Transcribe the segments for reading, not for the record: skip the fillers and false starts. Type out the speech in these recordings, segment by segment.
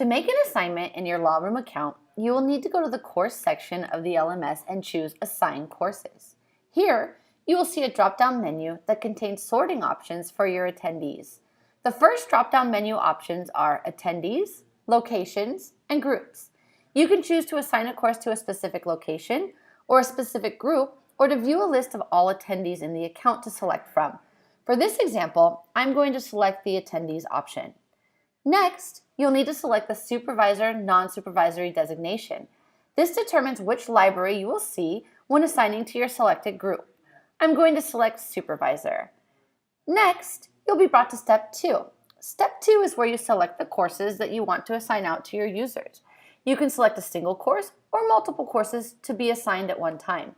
To make an assignment in your LawRoom account, you will need to go to the course section of the LMS and choose Assign Courses. Here, you will see a drop-down menu that contains sorting options for your attendees. The first drop-down menu options are Attendees, Locations, and Groups. You can choose to assign a course to a specific location or a specific group, or to view a list of all attendees in the account to select from. For this example, I'm going to select the Attendees option. Next, you'll need to select the Supervisor Non-Supervisory designation. This determines which library you will see when assigning to your selected group. I'm going to select Supervisor. Next, you'll be brought to Step 2. Step 2 is where you select the courses that you want to assign out to your users. You can select a single course or multiple courses to be assigned at one time.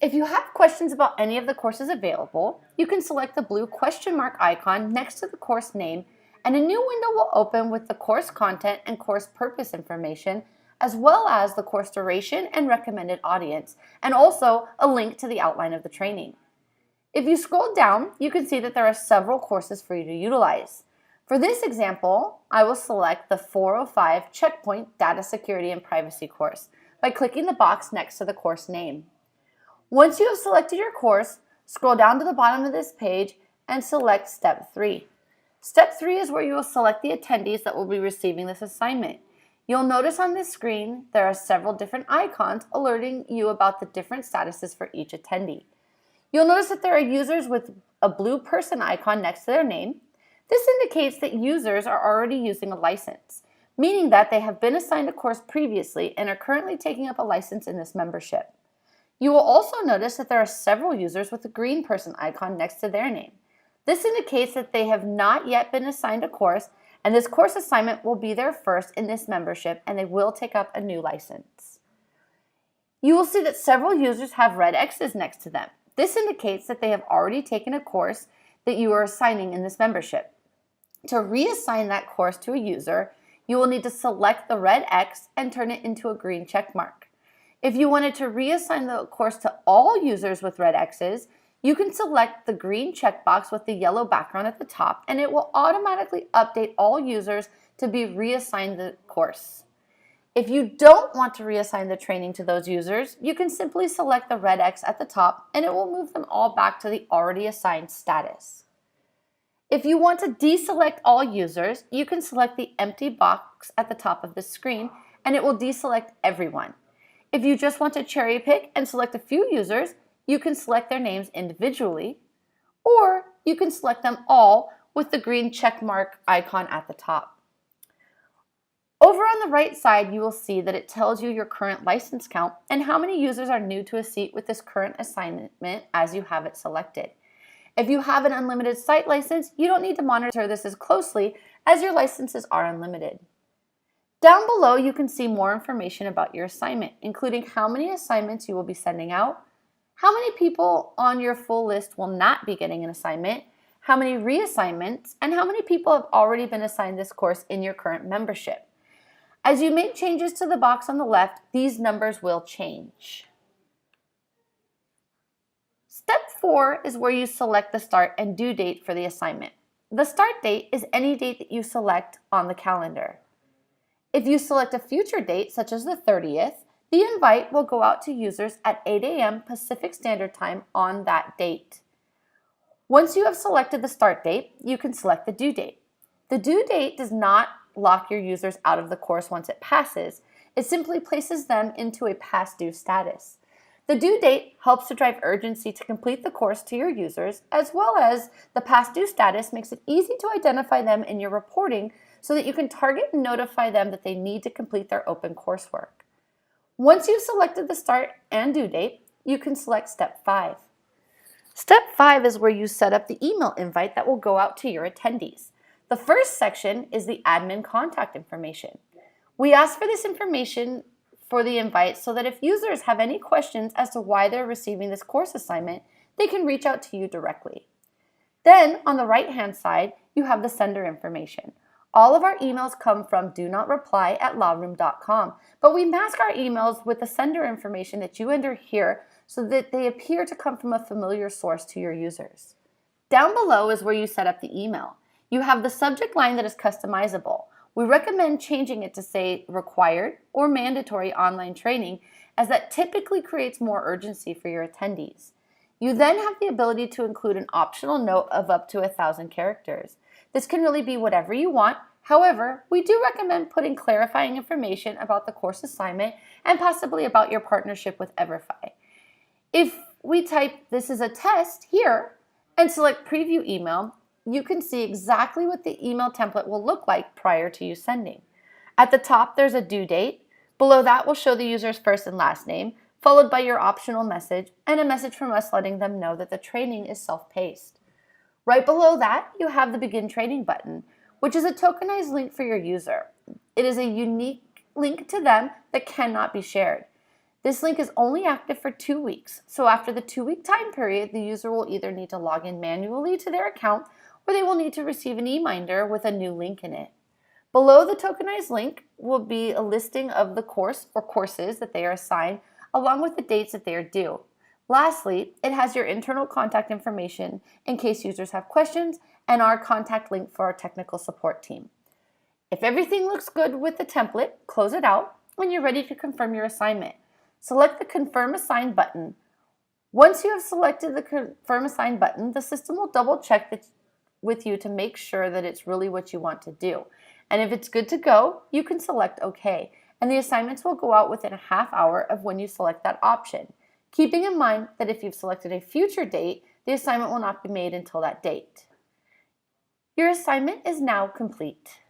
If you have questions about any of the courses available, you can select the blue question mark icon next to the course name, and a new window will open with the course content and course purpose information, as well as the course duration and recommended audience, and also a link to the outline of the training. If you scroll down, you can see that there are several courses for you to utilize. For this example, I will select the 405 Checkpoint Data Security and Privacy course by clicking the box next to the course name. Once you have selected your course, scroll down to the bottom of this page and select Step 3. Step 3 is where you will select the attendees that will be receiving this assignment. You'll notice on this screen there are several different icons alerting you about the different statuses for each attendee. You'll notice that there are users with a blue person icon next to their name. This indicates that users are already using a license, meaning that they have been assigned a course previously and are currently taking up a license in this membership. You will also notice that there are several users with a green person icon next to their name. This indicates that they have not yet been assigned a course, and this course assignment will be their first in this membership, and they will take up a new license. You will see that several users have red X's next to them. This indicates that they have already taken a course that you are assigning in this membership. To reassign that course to a user, you will need to select the red X and turn it into a green check mark. If you wanted to reassign the course to all users with red X's, you can select the green checkbox with the yellow background at the top, and it will automatically update all users to be reassigned the course. If you don't want to reassign the training to those users, you can simply select the red X at the top, and it will move them all back to the already assigned status. If you want to deselect all users, you can select the empty box at the top of the screen, and it will deselect everyone. If you just want to cherry pick and select a few users, you can select their names individually, or you can select them all with the green check mark icon at the top. Over on the right side, you will see that it tells you your current license count and how many users are new to a seat with this current assignment as you have it selected. If you have an unlimited site license, you don't need to monitor this as closely as your licenses are unlimited. Down below, you can see more information about your assignment, including how many assignments you will be sending out, how many people on your full list will not be getting an assignment, how many reassignments, and how many people have already been assigned this course in your current membership. As you make changes to the box on the left, these numbers will change. Step 4 is where you select the start and due date for the assignment. The start date is any date that you select on the calendar. If you select a future date, such as the 30th, the invite will go out to users at 8 a.m. Pacific Standard Time on that date. Once you have selected the start date, you can select the due date. The due date does not lock your users out of the course once it passes. It simply places them into a past due status. The due date helps to drive urgency to complete the course to your users, as well as the past due status makes it easy to identify them in your reporting so that you can target and notify them that they need to complete their open coursework. Once you've selected the start and due date, you can select Step 5. Step 5 is where you set up the email invite that will go out to your attendees. The first section is the admin contact information. We ask for this information for the invite so that if users have any questions as to why they're receiving this course assignment, they can reach out to you directly. Then, on the right-hand side, you have the sender information. All of our emails come from do-not-reply@lawroom.com, but we mask our emails with the sender information that you enter here so that they appear to come from a familiar source to your users. Down below is where you set up the email. You have the subject line that is customizable. We recommend changing it to say required or mandatory online training, as that typically creates more urgency for your attendees. You then have the ability to include an optional note of up to 1,000 characters. This can really be whatever you want. However, we do recommend putting clarifying information about the course assignment and possibly about your partnership with EVERFI. If we type "this is a test" here and select preview email, you can see exactly what the email template will look like prior to you sending. At the top, there's a due date. Below that will show the user's first and last name, followed by your optional message and a message from us letting them know that the training is self-paced. Right below that, you have the Begin Training button, which is a tokenized link for your user. It is a unique link to them that cannot be shared. This link is only active for 2 weeks, so after the 2-week time period, the user will either need to log in manually to their account or they will need to receive an reminder with a new link in it. Below the tokenized link will be a listing of the course or courses that they are assigned, along with the dates that they are due. Lastly, it has your internal contact information in case users have questions and our contact link for our technical support team. If everything looks good with the template, close it out when you're ready to confirm your assignment. Select the Confirm Assigned button. Once you have selected the Confirm Assigned button, the system will double check with you to make sure that it's really what you want to do. And if it's good to go, you can select OK, and the assignments will go out within a half hour of when you select that option, keeping in mind that if you've selected a future date, the assignment will not be made until that date. Your assignment is now complete.